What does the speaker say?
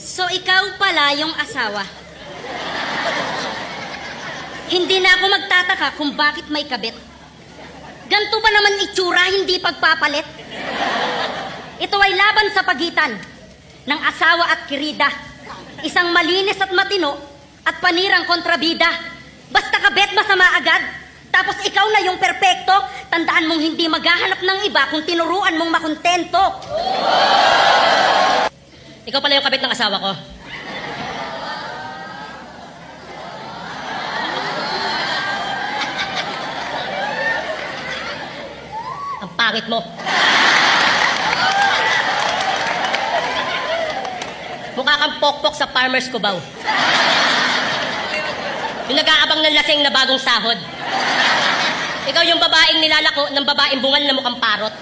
So, ikaw pala yung asawa. Hindi na ako magtataka kung bakit may kabit. Ganto ba naman itsura, hindi pagpapalit? Ito ay laban sa pagitan ng asawa at kirida. Isang malinis at matino at panirang kontrabida. Basta kabit, masama agad. Tapos ikaw na yung perpekto. Tandaan mong hindi maghahanap ng iba kung tinuruan mong makontento. Ikaw pala yung kabit ng asawa ko. Ang pangit mo. Mukha kang pokpok sa Farmer's Cubao. Yung nag-aabang ng lasing na bagong sahod. Ikaw yung babaeng nilalako ng babaeng bungal na mukhang parot.